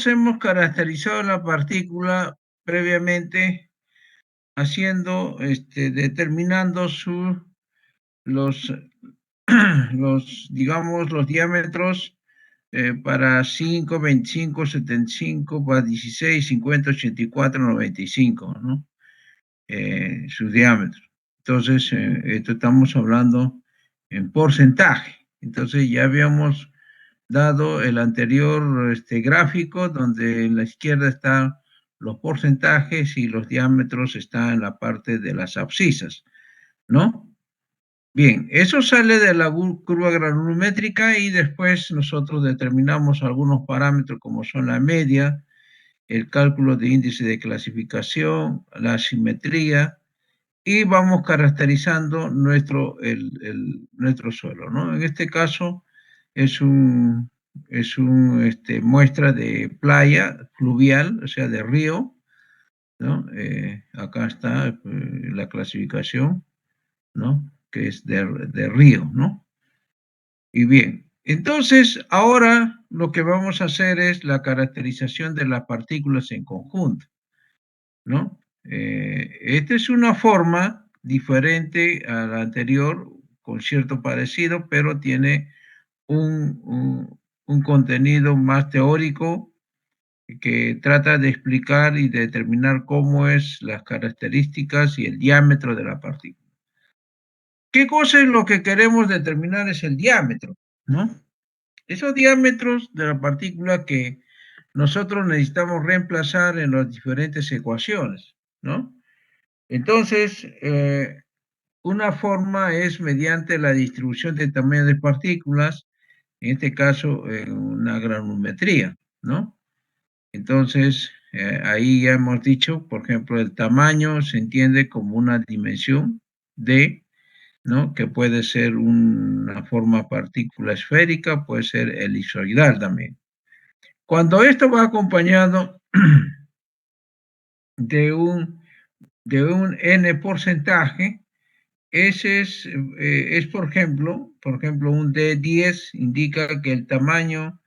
hemos caracterizado la partícula previamente haciendo, determinando los, digamos, los diámetros para 5, 25, 75, para 16, 50, 84, 95, ¿no? Sus diámetros. Entonces, esto estamos hablando en porcentaje. Entonces, ya habíamos dado el anterior gráfico donde en la izquierda están los porcentajes y los diámetros están en la parte de las abscisas, ¿no? Bien, eso sale de la curva granulométrica y después nosotros determinamos algunos parámetros como son la media, el cálculo de índice de clasificación, la simetría y vamos caracterizando nuestro suelo, ¿no? En este caso es muestra de playa fluvial, o sea, de río, ¿no? Acá está la clasificación, ¿no? Que es de río, ¿no? Y bien, entonces ahora lo que vamos a hacer es la caracterización de las partículas en conjunto, ¿no? Esta es una forma diferente a la anterior, con cierto parecido, pero tiene un contenido más teórico que trata de explicar y determinar cómo es las características y el diámetro de la partícula. ¿Qué cosa es lo que queremos determinar? Es el diámetro, ¿no? Esos diámetros de la partícula que nosotros necesitamos reemplazar en las diferentes ecuaciones, ¿no? Entonces, una forma es mediante la distribución de tamaño de partículas, en este caso, una granulometría, ¿no? Entonces, ahí ya hemos dicho, por ejemplo, el tamaño se entiende como una dimensión D, ¿no? Que puede ser una forma partícula esférica, puede ser elipsoidal también. Cuando esto va acompañado de un n porcentaje, ese es, por ejemplo, un D10 indica que el tamaño,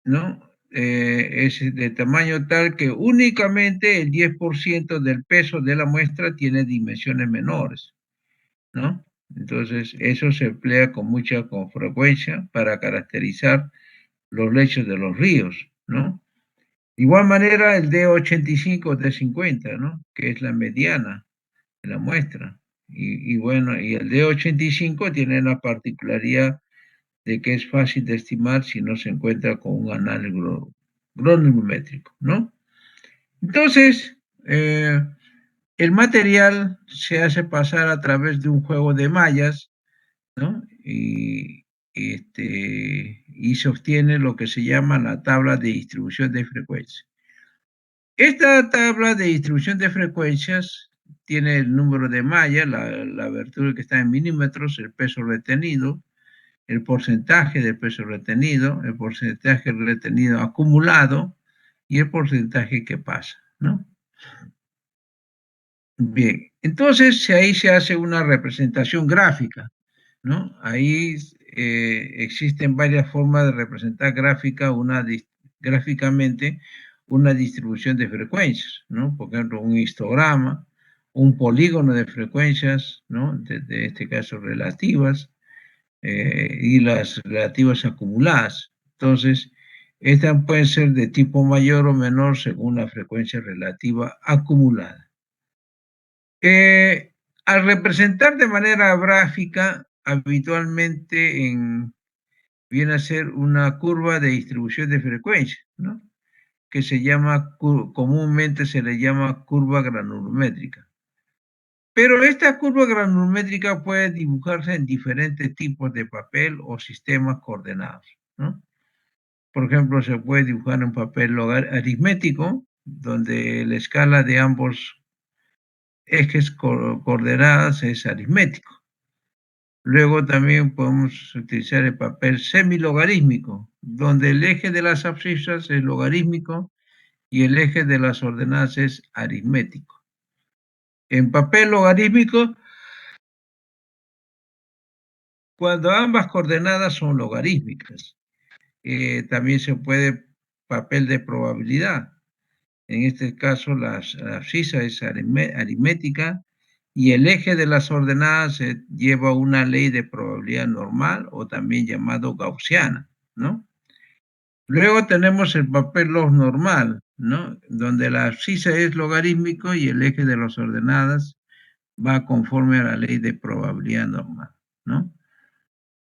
¿no? Es de tamaño tal que únicamente el 10% del peso de la muestra tiene dimensiones menores, ¿no? Entonces, eso se emplea con frecuencia para caracterizar los lechos de los ríos, ¿no? De igual manera, el D85 o D50, ¿no? Que es la mediana de la muestra. Y bueno, y el D85 tiene la particularidad de que es fácil de estimar si no se encuentra con un análisis granulométrico, ¿no? Entonces, el material se hace pasar a través de un juego de mallas, ¿no? Y se obtiene lo que se llama la tabla de distribución de frecuencias. Esta tabla de distribución de frecuencias tiene el número de mallas, la abertura que está en milímetros, el peso retenido, el porcentaje del peso retenido, el porcentaje retenido acumulado y el porcentaje que pasa, ¿no? Bien, entonces ahí se hace una representación gráfica, ¿no? Ahí existen varias formas de representar gráficamente una distribución de frecuencias, ¿no? Por ejemplo, un histograma, un polígono de frecuencias, ¿no? De este caso relativas, y las relativas acumuladas. Entonces, estas pueden ser de tipo mayor o menor según la frecuencia relativa acumulada. Al representar de manera gráfica, habitualmente viene a ser una curva de distribución de frecuencia, ¿no? Que comúnmente se le llama curva granulométrica. Pero esta curva granulométrica puede dibujarse en diferentes tipos de papel o sistemas coordenados, ¿no? Por ejemplo, se puede dibujar en papel aritmético, donde la escala de ambos ejes coordenadas es aritmético. Luego también podemos utilizar el papel semilogarítmico, donde el eje de las abscisas es logarítmico y el eje de las ordenadas es aritmético. En papel logarítmico, cuando ambas coordenadas son logarítmicas. También se puede papel de probabilidad. En este caso, la abscisa es aritmética y el eje de las ordenadas lleva una ley de probabilidad normal o también llamado gaussiana, ¿no? Luego tenemos el papel log normal, ¿no? Donde la abscisa es logarítmico y el eje de las ordenadas va conforme a la ley de probabilidad normal, ¿no?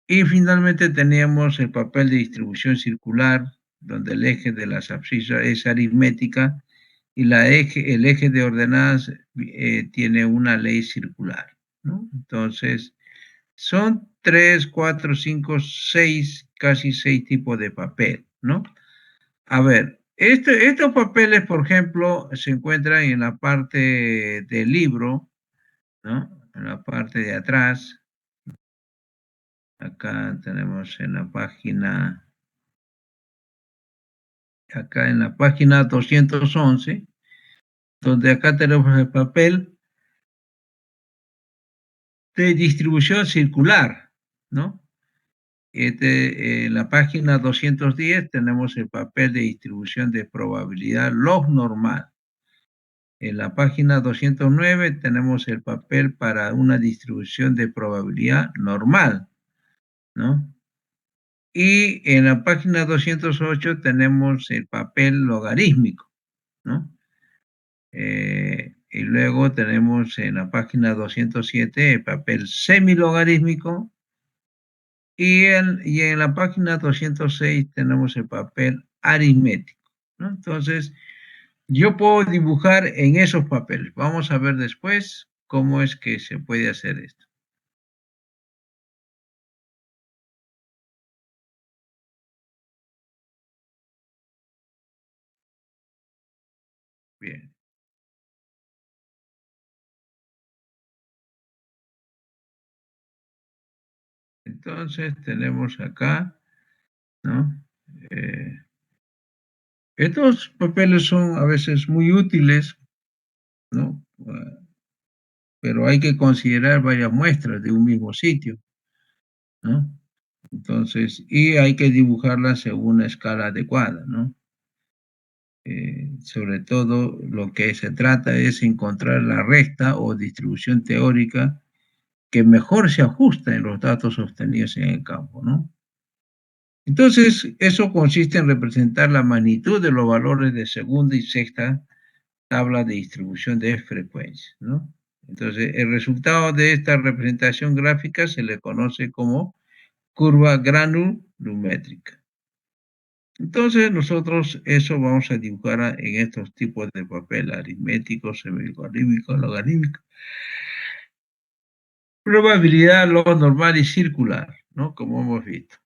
Y finalmente teníamos el papel de distribución circular, donde el eje de las abscisas es aritmética y el eje de ordenadas tiene una ley circular, ¿no? Entonces, son 3, 4, 5, 6, casi 6 tipos de papel, ¿no? A ver, estos papeles, por ejemplo, se encuentran en la parte del libro, ¿no? En la parte de atrás. Acá tenemos en la página, acá en la página 211, donde acá tenemos el papel de distribución circular, ¿no? En la página 210 tenemos el papel de distribución de probabilidad log normal. En la página 209 tenemos el papel para una distribución de probabilidad normal, ¿no? Y en la página 208 tenemos el papel logarítmico, ¿no? Y luego tenemos en la página 207 el papel semilogarítmico y en la página 206 tenemos el papel aritmético, ¿no? Entonces, yo puedo dibujar en esos papeles. Vamos a ver después cómo es que se puede hacer esto. Bien. Entonces tenemos acá, ¿no? Eh, estos papeles son a veces muy útiles, ¿no? Pero hay que considerar varias muestras de un mismo sitio, ¿no? Entonces, y hay que dibujarlas según una escala adecuada, ¿no? Sobre todo lo que se trata es encontrar la recta o distribución teórica que mejor se ajusta en los datos obtenidos en el campo, ¿no? Entonces, eso consiste en representar la magnitud de los valores de segunda y sexta tabla de distribución de frecuencia, ¿no? Entonces, el resultado de esta representación gráfica se le conoce como curva granulométrica. Entonces, nosotros eso vamos a dibujar en estos tipos de papel, aritmético, semilogarítmico, logarítmico, probabilidad log normal y circular, ¿no? Como hemos visto.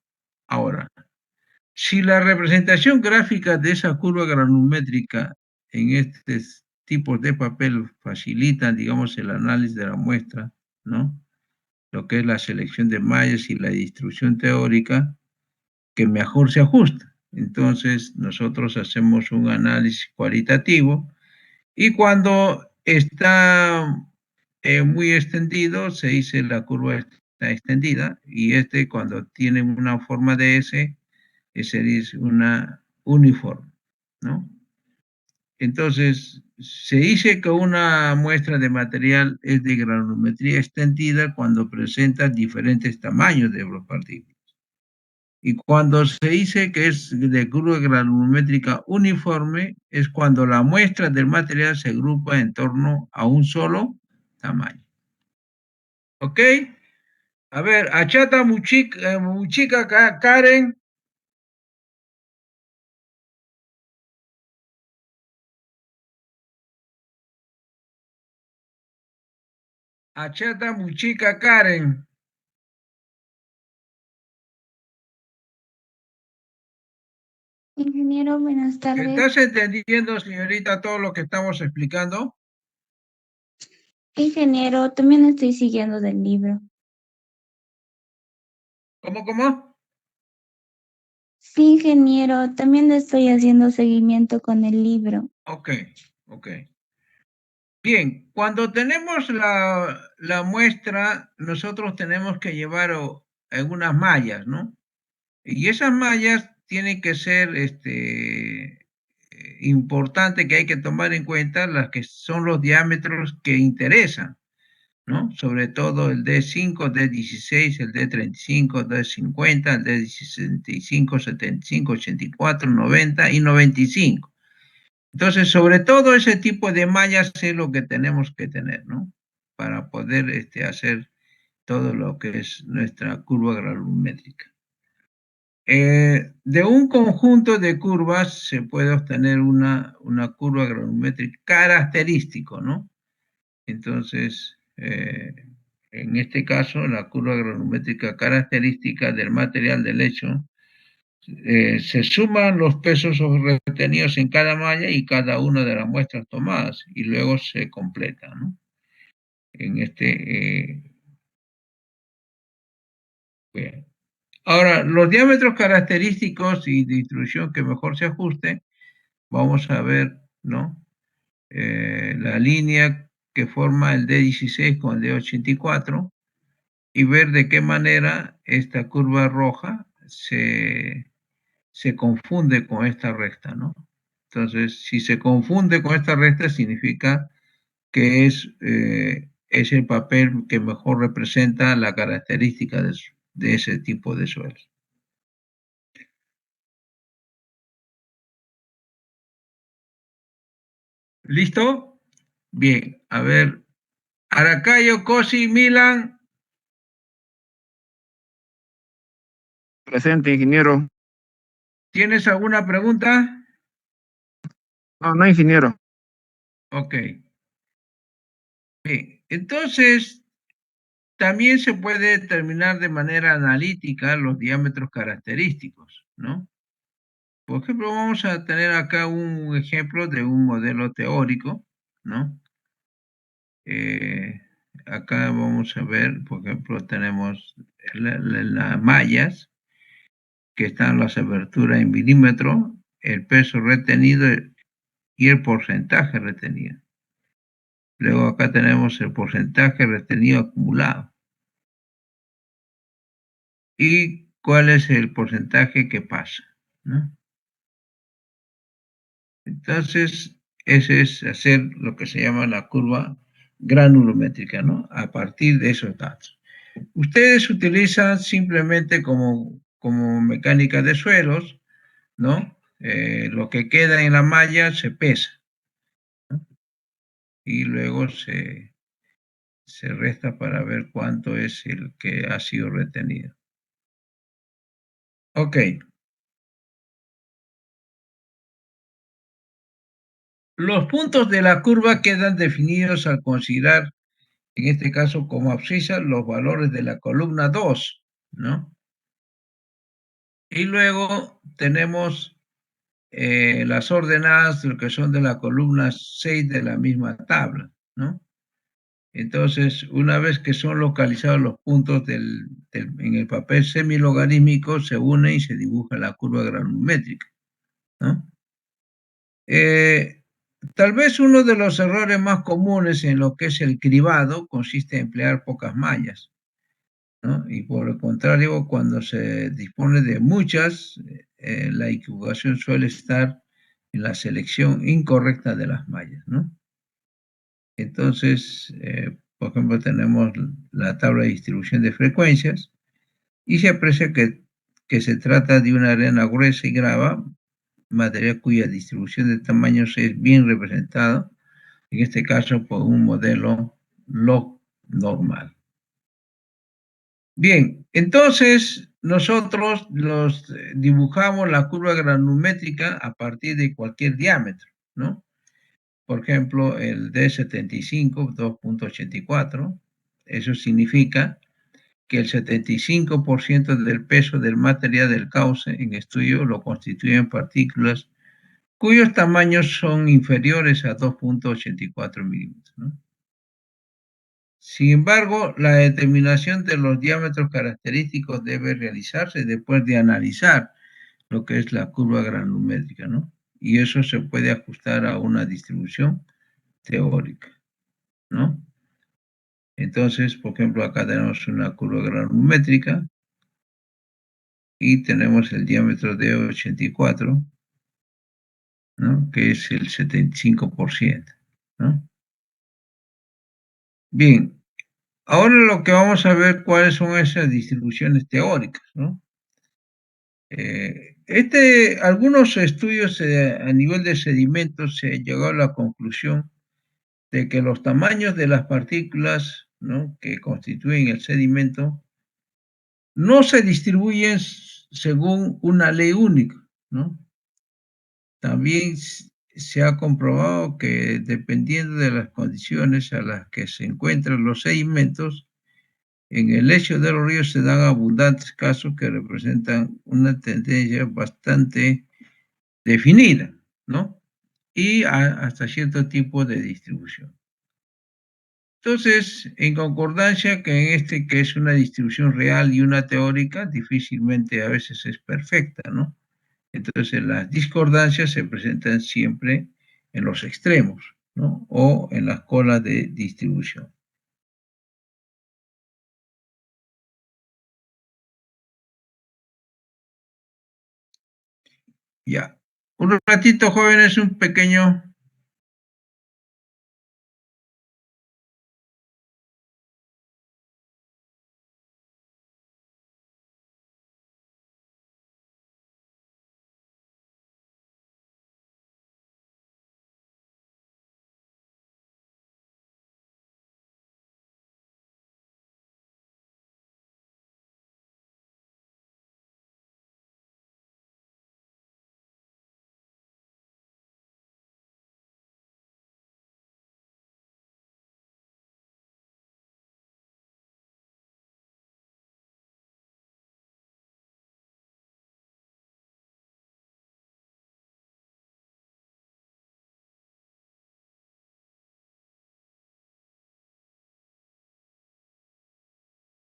Ahora, si la representación gráfica de esa curva granulométrica en estos tipos de papel facilitan, digamos, el análisis de la muestra, ¿no? Lo que es la selección de mallas y la distribución teórica, que mejor se ajusta. Entonces, nosotros hacemos un análisis cualitativo y cuando está muy extendido, se dice la curva está extendida y cuando tiene una forma de S, se dice una uniforme, ¿no? Entonces, se dice que una muestra de material es de granulometría extendida cuando presenta diferentes tamaños de los partículas. Y cuando se dice que es de curva granulométrica uniforme, es cuando la muestra del material se agrupa en torno a un solo tamaño. ¿Ok? A ver, achata muchica Karen. Achata muchica Karen. Ingeniero, buenas tardes. ¿Estás entendiendo, señorita, todo lo que estamos explicando? Ingeniero, también estoy siguiendo del libro. ¿Cómo? Sí, ingeniero, también estoy haciendo seguimiento con el libro. Ok. Bien, cuando tenemos la muestra, nosotros tenemos que llevar algunas mallas, ¿no? Y esas mallas tienen que ser importantes, que hay que tomar en cuenta las que son los diámetros que interesan, ¿no? Sobre todo el D5, D16, el D35, D50, el D65, 75, 84, 90 y 95. Entonces, sobre todo ese tipo de mallas es lo que tenemos que tener, ¿no? Para poder hacer todo lo que es nuestra curva granulométrica. De un conjunto de curvas se puede obtener una curva granulométrica característico, ¿no? Entonces, en este caso, la curva granulométrica característica del material del lecho, se suman los pesos retenidos en cada malla y cada una de las muestras tomadas, y luego se completa, ¿no? En bien. Ahora, los diámetros característicos y de distribución que mejor se ajuste, vamos a ver, ¿no? La línea que forma el D16 con el D84 y ver de qué manera esta curva roja se confunde con esta recta, ¿no? Entonces, si se confunde con esta recta, significa que es el papel que mejor representa la característica de ese tipo de suelos. ¿Listo? Bien, a ver. Aracayo, Cosi, Milan, Presente, ingeniero. ¿tienes alguna pregunta? No, no, ingeniero. Ok. Bien, entonces también se puede determinar de manera analítica los diámetros característicos, ¿no? Por ejemplo, vamos a tener acá un ejemplo de un modelo teórico, ¿no? Eh, Acá vamos a ver, por ejemplo, tenemos las mallas, que están las aberturas en milímetro, el peso retenido y el porcentaje retenido. Luego acá tenemos el porcentaje retenido acumulado. ¿Y cuál es el porcentaje que pasa? ¿No? Entonces, ese es hacer lo que se llama la curva granulométrica, ¿no? A partir de esos datos. Ustedes utilizan simplemente como mecánica de suelos, ¿no? Lo que queda en la malla se pesa, ¿no? Y luego se resta para ver cuánto es el que ha sido retenido. Ok. Los puntos de la curva quedan definidos al considerar, en este caso como abscisa, los valores de la columna 2, ¿no? Y luego tenemos las ordenadas, lo que son de la columna 6 de la misma tabla, ¿no? Entonces, una vez que son localizados los puntos en el papel semilogarítmico, se une y se dibuja la curva granulométrica, ¿no? Tal vez uno de los errores más comunes en lo que es el cribado consiste en emplear pocas mallas, ¿no? Y por el contrario, cuando se dispone de muchas, la equivocación suele estar en la selección incorrecta de las mallas, ¿no? Entonces, por ejemplo, tenemos la tabla de distribución de frecuencias y se aprecia que se trata de una arena gruesa y grava, material cuya distribución de tamaños es bien representada, en este caso por un modelo log normal. Bien, entonces nosotros dibujamos la curva granulométrica a partir de cualquier diámetro, ¿no? Por ejemplo, el D75, 2.84, eso significa que el 75% del peso del material del cauce en estudio lo constituyen partículas cuyos tamaños son inferiores a 2.84 milímetros, ¿no? Sin embargo, la determinación de los diámetros característicos debe realizarse después de analizar lo que es la curva granulométrica, ¿no? Y eso se puede ajustar a una distribución teórica, ¿no? Entonces, por ejemplo, acá tenemos una curva granulométrica y tenemos el diámetro de 84, ¿no? Que es el 75%, ¿no? Bien, ahora lo que vamos a ver cuáles son esas distribuciones teóricas, ¿no? Algunos estudios a nivel de sedimentos se han llegado a la conclusión de que los tamaños de las partículas, ¿no?, que constituyen el sedimento no se distribuyen según una ley única, ¿no? También se ha comprobado que dependiendo de las condiciones a las que se encuentran los sedimentos, en el lecho de los ríos se dan abundantes casos que representan una tendencia bastante definida, ¿no? Y hasta cierto tipo de distribución. Entonces, en concordancia que en este que es una distribución real y una teórica, difícilmente a veces es perfecta, ¿no? Entonces, las discordancias se presentan siempre en los extremos, ¿no? O en las colas de distribución. Ya. Un ratito, jóvenes, un pequeño.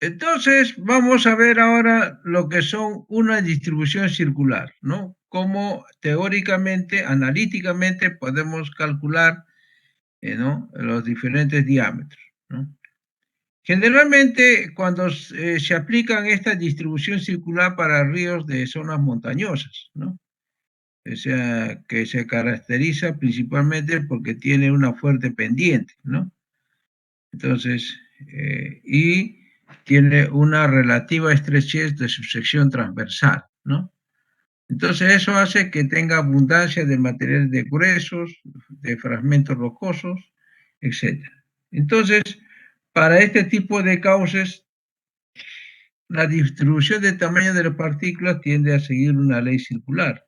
Entonces, vamos a ver ahora lo que son una distribución circular, ¿no? Cómo teóricamente, analíticamente podemos calcular, ¿no?, los diferentes diámetros, ¿no? Generalmente, cuando se aplican esta distribución circular para ríos de zonas montañosas, ¿no? O sea, que se caracteriza principalmente porque tiene una fuerte pendiente, ¿no? Entonces, y tiene una relativa estrechez de su sección transversal, ¿no? Entonces, eso hace que tenga abundancia de materiales de gruesos, de fragmentos rocosos, etcétera. Entonces, para este tipo de cauces, la distribución de tamaño de las partículas tiende a seguir una ley circular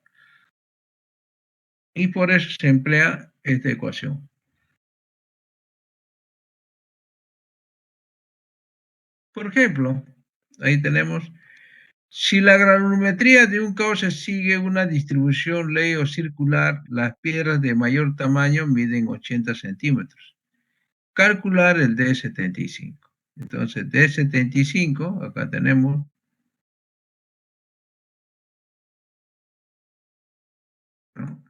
y por eso se emplea esta ecuación. Por ejemplo, ahí tenemos, si la granulometría de un cauce sigue una distribución ley o circular, las piedras de mayor tamaño miden 80 centímetros. Calcular el D75. Entonces, D75, acá tenemos, ¿no?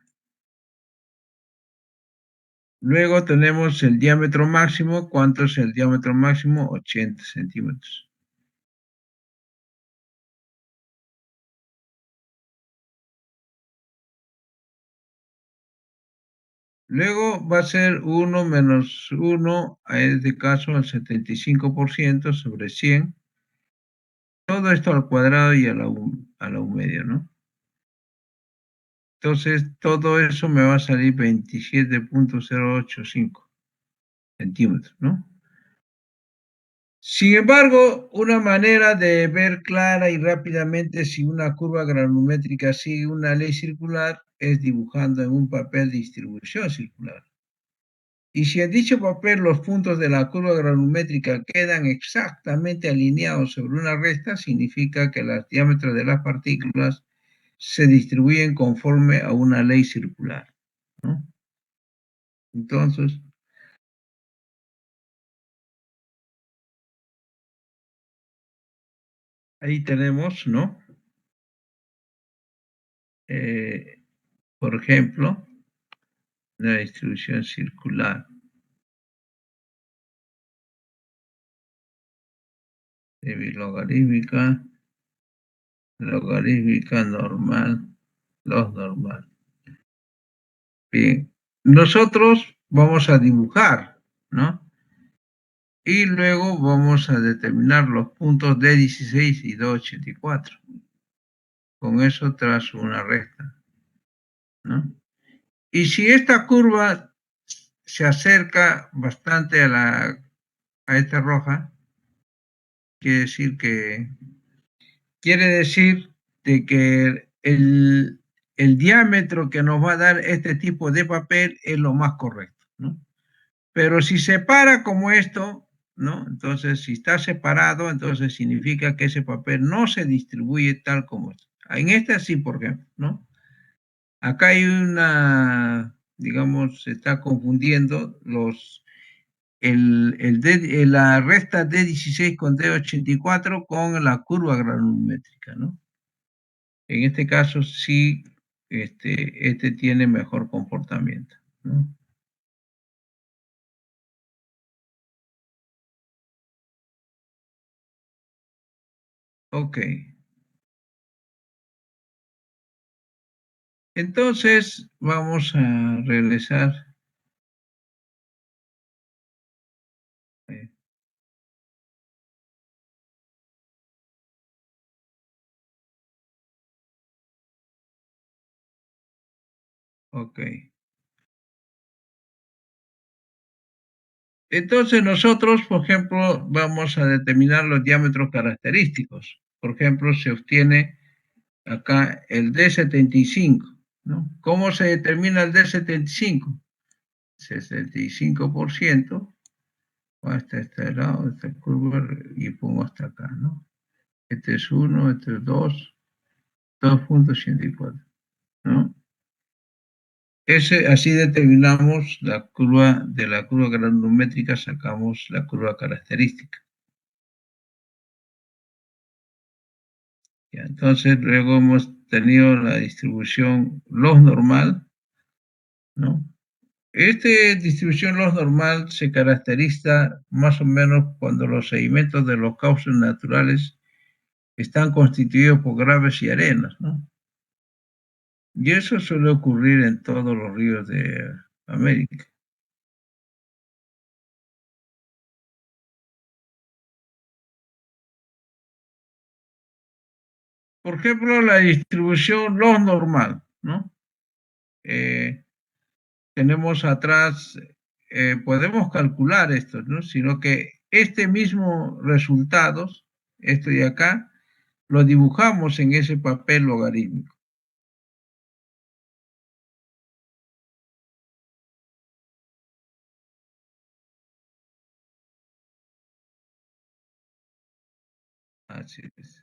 Luego tenemos el diámetro máximo. ¿Cuánto es el diámetro máximo? 80 centímetros. Luego va a ser 1 menos 1, en este caso el 75% sobre 100. Todo esto al cuadrado y a la U medio, ¿no? Entonces, todo eso me va a salir 27,085 centímetros, ¿no? Sin embargo, una manera de ver clara y rápidamente si una curva granulométrica sigue una ley circular es dibujando en un papel distribución circular. Y si en dicho papel los puntos de la curva granulométrica quedan exactamente alineados sobre una recta, significa que los diámetros de las partículas se distribuyen conforme a una ley circular, ¿no? Entonces, ahí tenemos, ¿no? Eh, por ejemplo, la distribución circular de bilogarítmica logarítmica normal, los normal. Bien, nosotros vamos a dibujar, ¿no? Y luego vamos a determinar los puntos D16 y D84. Con eso trazo una recta, ¿no? Y si esta curva se acerca bastante a esta roja, quiere decir de que el diámetro que nos va a dar este tipo de papel es lo más correcto, ¿no? Pero si se para como esto, ¿no? Entonces, si está separado, entonces significa que ese papel no se distribuye tal como es. En este sí, por ejemplo, ¿no? Acá hay digamos, se está confundiendo la recta D16 con D84 con la curva granulométrica, ¿no? En este caso sí, este tiene mejor comportamiento, ¿no? Ok. Entonces vamos a regresar. eh, Ok. Entonces nosotros, por ejemplo, vamos a determinar los diámetros característicos. Por ejemplo, se obtiene acá el D75, ¿no? ¿Cómo se determina el D75? 65% hasta este lado, esta curva, y pongo hasta acá, ¿no? Este es 1, este es 2, 2.84, ¿no? Así determinamos la curva, de la curva granulométrica sacamos la curva característica. Ya, entonces luego hemos tenido la distribución log normal, ¿no? Esta distribución log normal se caracteriza más o menos cuando los sedimentos de los cauces naturales están constituidos por graves y arenas, ¿no? Y eso suele ocurrir en todos los ríos de América. Por ejemplo, la distribución log normal, ¿no? Eh, tenemos atrás, podemos calcular esto, ¿no? Sino que este mismo resultados, esto de acá, lo dibujamos en ese papel logarítmico. Así es.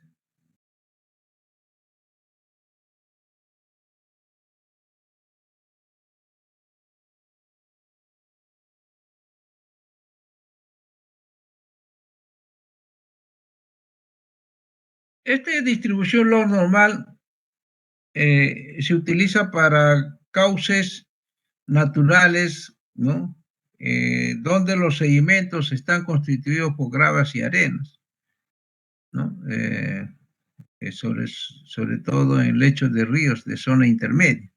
Esta distribución log normal se utiliza para cauces naturales, ¿no? Donde los sedimentos están constituidos por gravas y arenas, ¿no? Sobre todo en lechos de ríos de zona intermedia.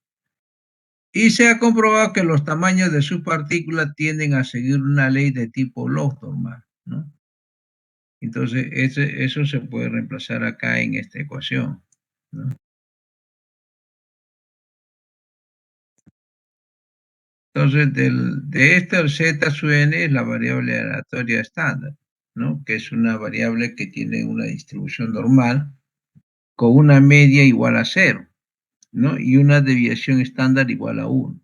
Y se ha comprobado que los tamaños de sus partículas tienden a seguir una ley de tipo log normal, ¿no? Entonces, eso se puede reemplazar acá en esta ecuación, ¿no? Entonces, de esta el z sub n es la variable aleatoria estándar, ¿no? Que es una variable que tiene una distribución normal con una media igual a 0, ¿no? Y una desviación estándar igual a 1.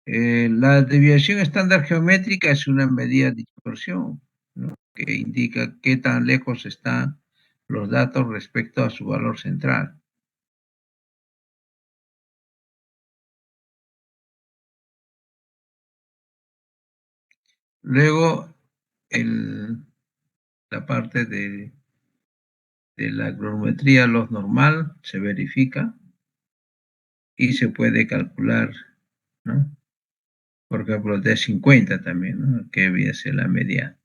La desviación estándar geométrica es una medida de distorsión, ¿no? Que indica qué tan lejos están los datos respecto a su valor central. Luego, la parte de la granulometría log normal se verifica y se puede calcular, ¿no? Por ejemplo, de 50 también, ¿no? Que viene a ser la media.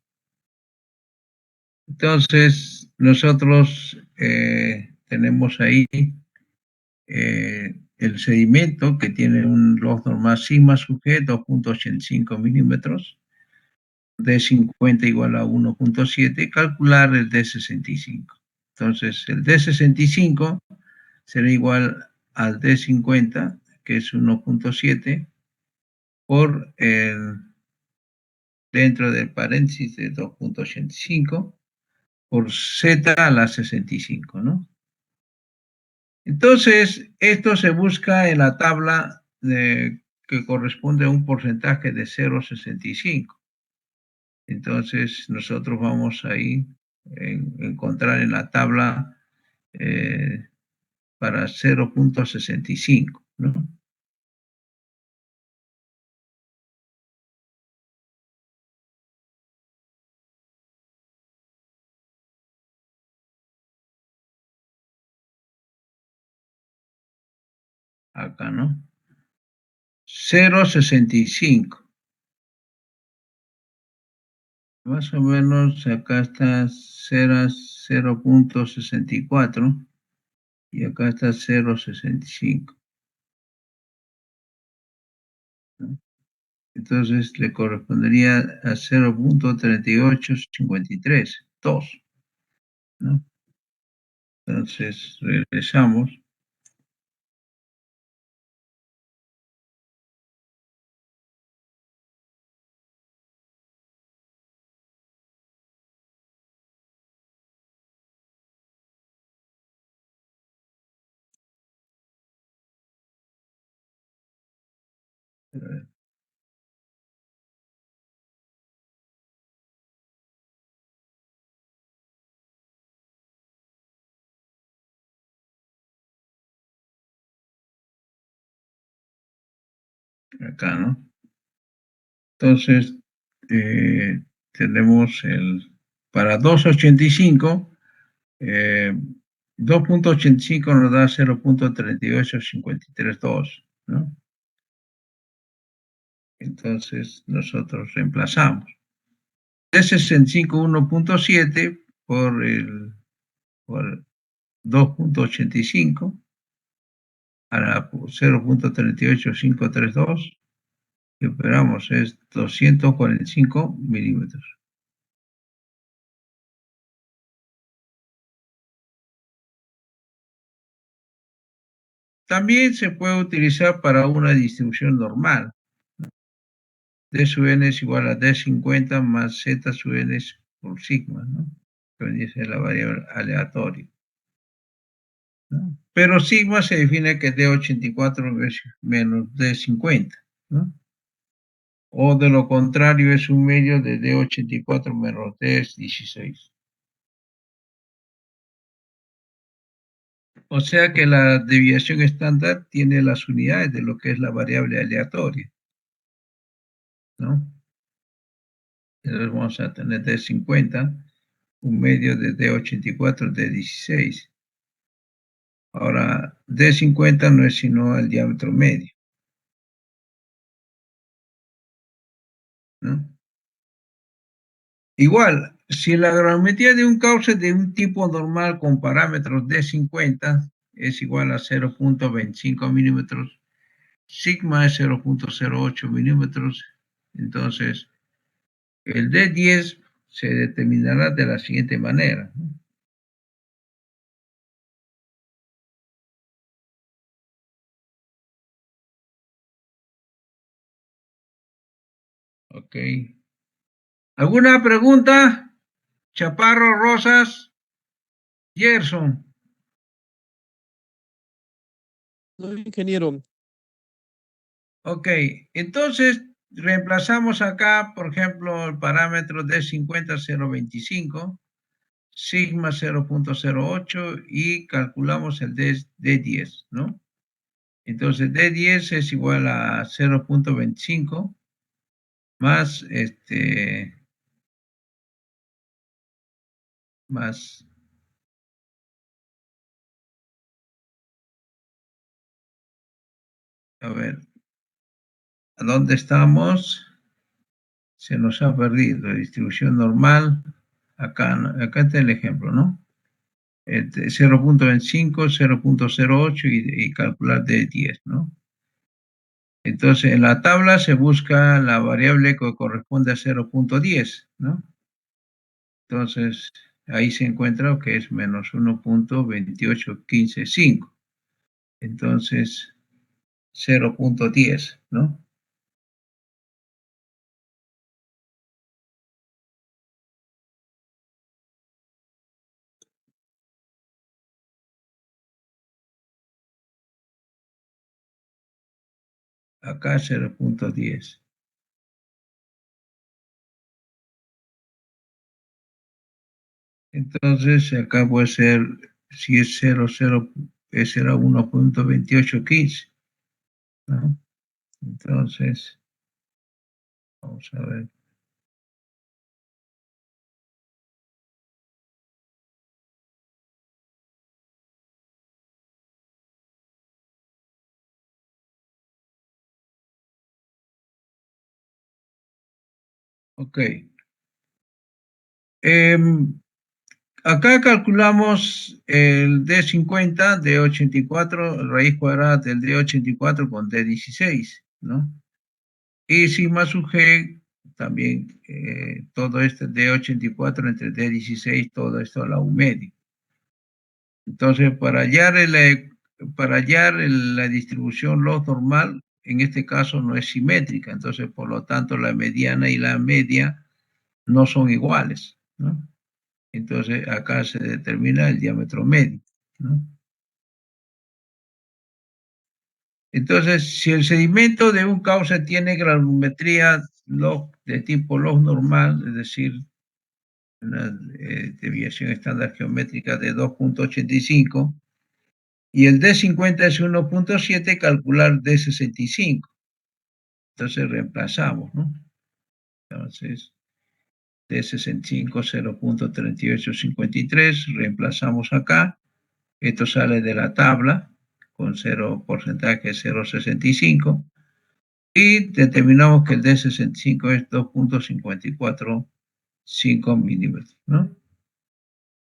Entonces, nosotros tenemos ahí el sedimento que tiene un log normal sigma sujeto 2.85 milímetros, D50 igual a 1.7, calcular el D65. Entonces, el D65 será igual al D50, que es 1.7, por el, dentro del paréntesis de 2.85, por Z a la 65, ¿no? Entonces, esto se busca en la tabla que corresponde a un porcentaje de 0.65. Entonces, nosotros vamos ahí a encontrar en la tabla para 0.65, ¿no? Acá, ¿no? 0.65. Más o menos acá está 0.64 y acá está 0.65, ¿no? Entonces le correspondería a 0.3853, 2, ¿no? Entonces regresamos acá, ¿no? Entonces tenemos para 2.85, 2.85 nos da 0.38532, ¿no? Entonces nosotros reemplazamos. D65 1.7 por 2.85 a la 0.38532, que esperamos es 245 milímetros. También se puede utilizar para una distribución normal. D sub n es igual a D50 más Z sub n por sigma, ¿no? Que dice la variable aleatoria, ¿no? Pero sigma se define que D84 es menos D50, ¿no? O de lo contrario es un medio de D84 menos D16. O sea que la desviación estándar tiene las unidades de lo que es la variable aleatoria, ¿no? Entonces vamos a tener D50, un medio de D84, D16. Ahora, D50 no es sino el diámetro medio, ¿no? Igual, si la gravimetría de un cauce de un tipo normal con parámetros D50 es igual a 0.25 milímetros, sigma es 0.08 milímetros, entonces el D10 se determinará de la siguiente manera, ¿no? Ok. ¿Alguna pregunta? Chaparro, Rosas, Gerson. No, ingeniero. Ok, entonces reemplazamos acá, por ejemplo, el parámetro D50 0.25, sigma 0.08 y calculamos el D10, ¿no? Entonces D10 es igual a 0.25 más más, a ver, ¿a dónde estamos? Se nos ha perdido. Distribución normal. Acá, acá está el ejemplo, ¿no? 0.25, 0.08 y calcular D10, ¿no? Entonces, en la tabla se busca la variable que corresponde a 0.10, ¿no? Entonces, ahí se encuentra que es menos 1.28155. Entonces, 0.10, ¿no? Acá 0.10. Entonces, acá puede ser, si es 0, será 1.2815, ¿no? Entonces, vamos a ver. Ok. Acá calculamos el D50, D84, raíz cuadrada del D84 con D16, ¿no? Y sigma sub G, también todo esto D84 entre D16, todo esto a la U medio. Entonces, para hallar la distribución log normal, en este caso no es simétrica, entonces, por lo tanto, la mediana y la media no son iguales, ¿no? Entonces, acá se determina el diámetro medio, ¿no? Entonces, si el sedimento de un cauce tiene granulometría log de tipo log normal, es decir, una desviación estándar geométrica de 2.85, y el D50 es 1.7, calcular D65. Entonces reemplazamos, ¿no? Entonces, D65, 0.3853, reemplazamos acá. Esto sale de la tabla con 0 porcentaje 0.65 y determinamos que el D65 es 2.545 milímetros, ¿no?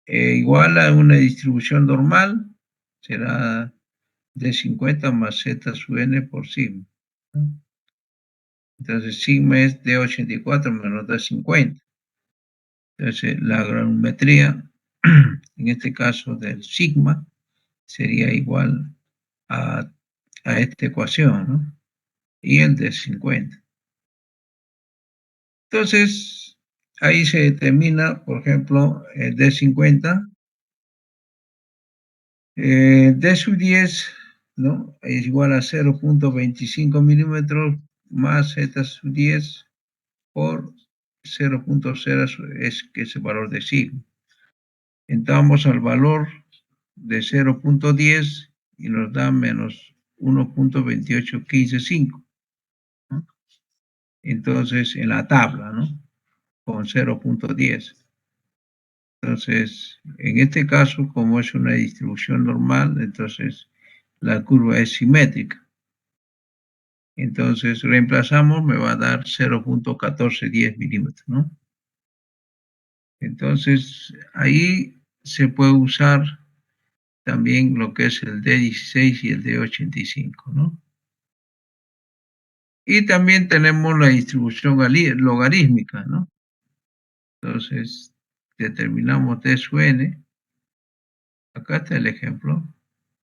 Igual a una distribución normal, será D50 más Z sub n por sigma, ¿no? Entonces, sigma es D84 menos D50. Entonces, la granulometría, en este caso del sigma, sería igual a esta ecuación, ¿no? Y el de 50. Entonces, ahí se determina, por ejemplo, el de 50, D sub 10, ¿no? Es igual a 0.25 milímetros más Z sub 10 por 0.0, que es el valor de sigma. Entramos al valor de 0.10 y nos da menos 1.28155, ¿no? Entonces, en la tabla, ¿no? Con 0.10. Entonces, en este caso, como es una distribución normal, entonces la curva es simétrica. Entonces, reemplazamos, me va a dar 0.1410 milímetros, ¿no? Entonces, ahí se puede usar también lo que es el D16 y el D85, ¿no? Y también tenemos la distribución logarítmica, ¿no? Entonces, determinamos D sub n. Acá está el ejemplo.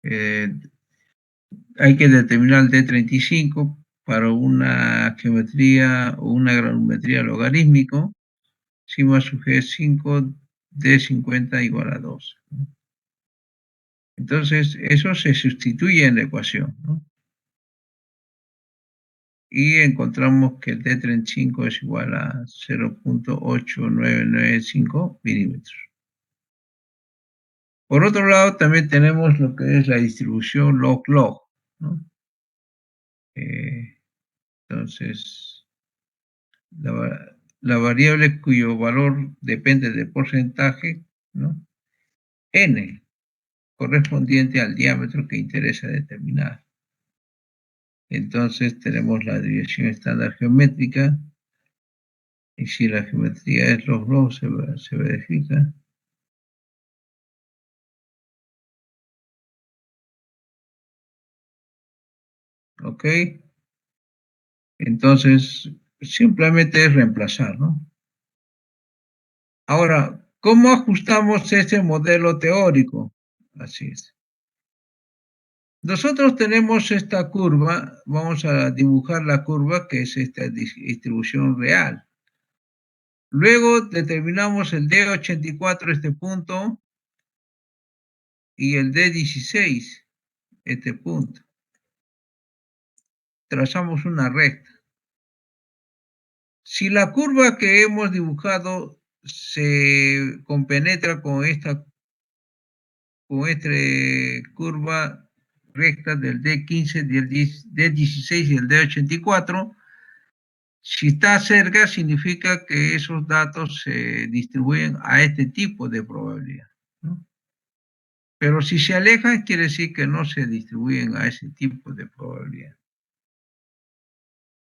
Hay que determinar el D35 para una geometría o una granulometría logarítmico. Sigma sub G es 5, D50 igual a 2, ¿no? Entonces, eso se sustituye en la ecuación, ¿no? Y encontramos que el D35 es igual a 0.8995 milímetros. Por otro lado, también tenemos lo que es la distribución log-log, ¿no? Entonces, la variable cuyo valor depende del porcentaje, ¿no? N, correspondiente al diámetro que interesa determinar. Entonces tenemos la desviación estándar geométrica, y si la geometría es log-log, se verifica. ¿Ok? Entonces, simplemente es reemplazar, ¿no? Ahora, ¿cómo ajustamos ese modelo teórico? Así es. Nosotros tenemos esta curva, vamos a dibujar la curva que es esta distribución real. Luego determinamos el D84, este punto, y el D16, este punto. Trazamos una recta. Si la curva que hemos dibujado se compenetra con esta curva recta del D15, del D16 y el D84, si está cerca significa que esos datos se distribuyen a este tipo de probabilidad, ¿no? Pero si se alejan, quiere decir que no se distribuyen a ese tipo de probabilidad.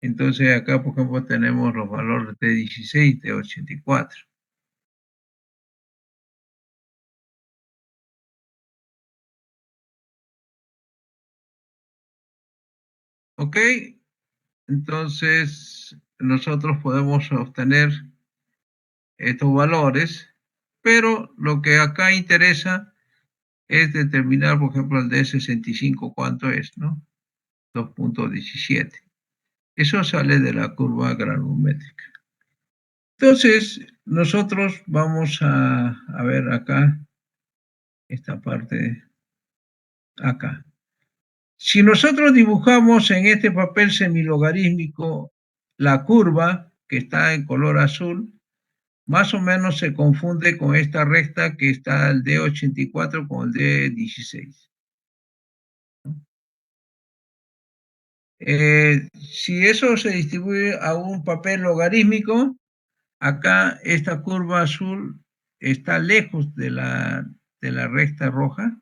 Entonces acá, por ejemplo, tenemos los valores de 16 y de 84. ¿Ok? Entonces, nosotros podemos obtener estos valores, pero lo que acá interesa es determinar, por ejemplo, el D65, ¿cuánto es, no? 2.17. Eso sale de la curva granulométrica. Entonces, nosotros vamos a ver acá, esta parte, acá. Si nosotros dibujamos en este papel semilogarítmico la curva que está en color azul, más o menos se confunde con esta recta que está el D84 con el D16. Si eso se distribuye a un papel logarítmico, acá esta curva azul está lejos de la recta roja,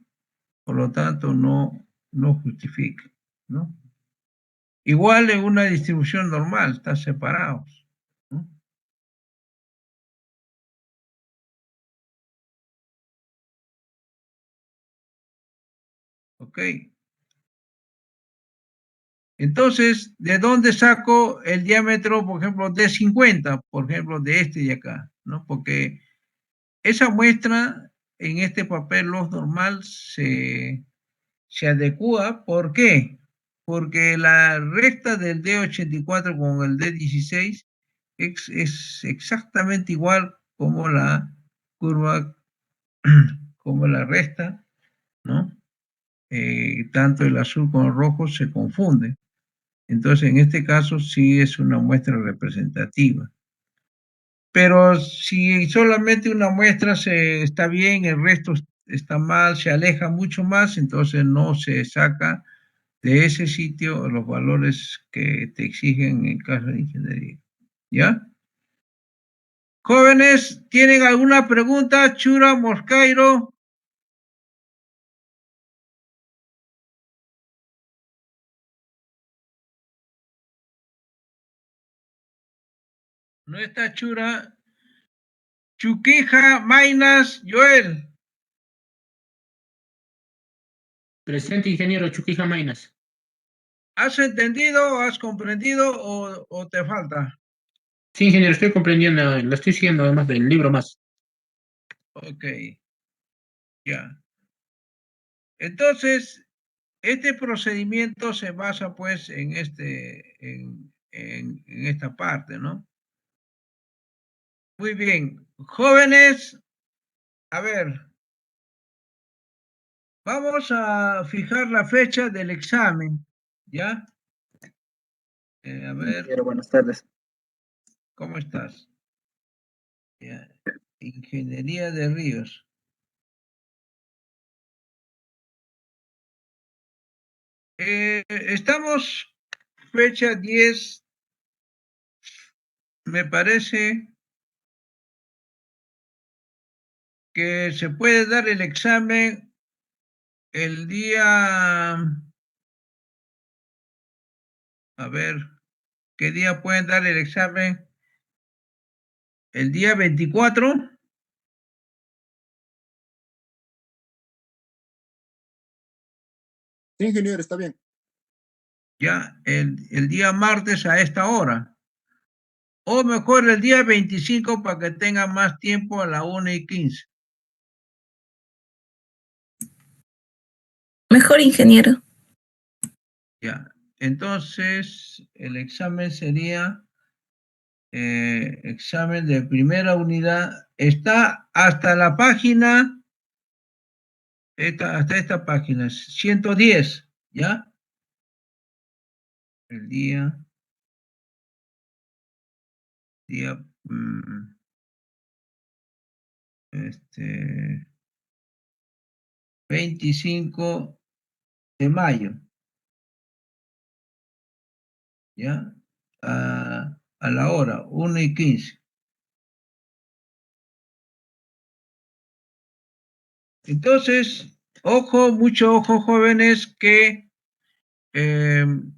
por lo tanto no justifica, ¿no? Igual en una distribución normal, están separados, ¿no? Ok. Entonces, ¿de dónde saco el diámetro, por ejemplo, de 50, por ejemplo, de este de acá, ¿no? Porque esa muestra en este papel log normal se adecua. ¿Por qué? Porque la recta del D84 con el D16 es exactamente igual como la curva, como la recta, ¿no? Tanto el azul como el rojo se confunden. Entonces, en este caso sí es una muestra representativa. Pero si solamente una muestra está bien, el resto está mal, se aleja mucho más, entonces no se saca de ese sitio los valores que te exigen en caso de ingeniería. ¿Ya? Jóvenes, ¿tienen alguna pregunta? Chura, Moscairo. No está Chura. Chuquija, Mainas, Joel. Presente, ingeniero Chuquija Mainas. ¿Has entendido, has comprendido o te falta? Sí, ingeniero, estoy comprendiendo, lo estoy siguiendo además del libro más. Ok, ya. Entonces, este procedimiento se basa pues en esta parte, ¿no? Muy bien. Jóvenes, a ver, vamos a fijar la fecha del examen, ¿ya? A ver, Buenas tardes. ¿cómo estás? Ya. Ingeniería de Ríos. Estamos fecha 10, me parece que se puede dar el examen el día, a ver, ¿qué día pueden dar el examen? El día 24. Sí, ingeniero, está bien. ya, el día martes a esta hora. O mejor el día 25 para que tenga más tiempo a la 1:15. Mejor, ingeniero. Ya, entonces el examen sería examen de primera unidad. Está hasta la página, hasta esta página, 110, ¿ya? El día 25 de mayo, ¿ya? A la hora, 1:15. Entonces, ojo, mucho ojo, jóvenes, que al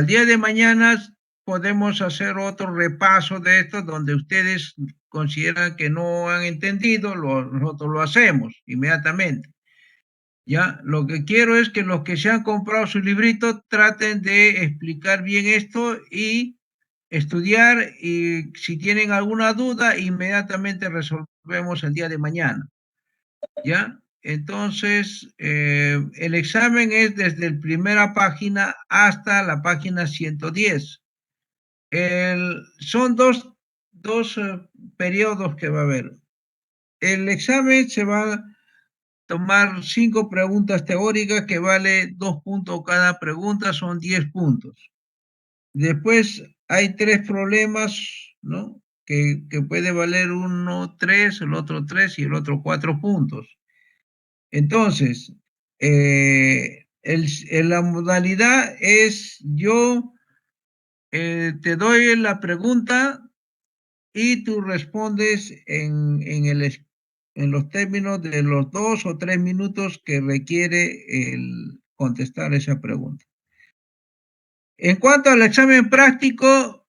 día de mañana podemos hacer otro repaso de esto donde ustedes consideran que no han entendido, nosotros lo hacemos inmediatamente. Ya, lo que quiero es que los que se han comprado su librito traten de explicar bien esto y estudiar, y si tienen alguna duda, inmediatamente resolvemos el día de mañana. ¿Ya? Entonces, el examen es desde la primera página hasta la página 110. Son dos periodos que va a haber. El examen se va a tomar 5 preguntas teóricas que vale 2 puntos cada pregunta, son 10 puntos. Después hay 3 problemas, ¿no? Que puede valer uno 3, el otro 3 y el otro 4 puntos. Entonces, la modalidad es yo te doy la pregunta y tú respondes en los términos de los 2 o 3 minutos que requiere el contestar esa pregunta. En cuanto al examen práctico,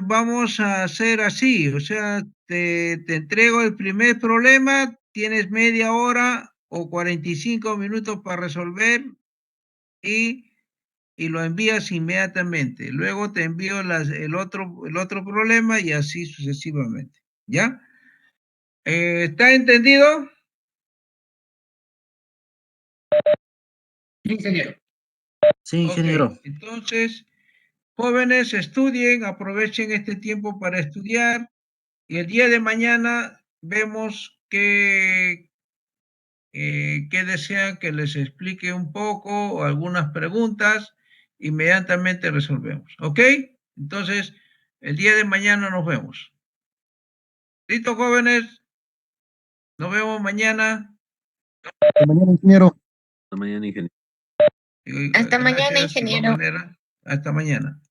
vamos a hacer así, o sea, te entrego el primer problema, tienes media hora o 45 minutos para resolver y lo envías inmediatamente. Luego te envío el otro problema y así sucesivamente. ¿Ya? ¿Está entendido? Sí, ingeniero. Sí, ingeniero. Ok, entonces, jóvenes, estudien, aprovechen este tiempo para estudiar y el día de mañana vemos qué desean que les explique un poco o algunas preguntas, inmediatamente resolvemos. ¿Ok? Entonces, el día de mañana nos vemos. ¿Listo, jóvenes? Nos vemos mañana. Hasta mañana, ingeniero. Hasta mañana, ingeniero. Y, Hasta mañana, gracias, de igual ingeniero. manera. Hasta mañana.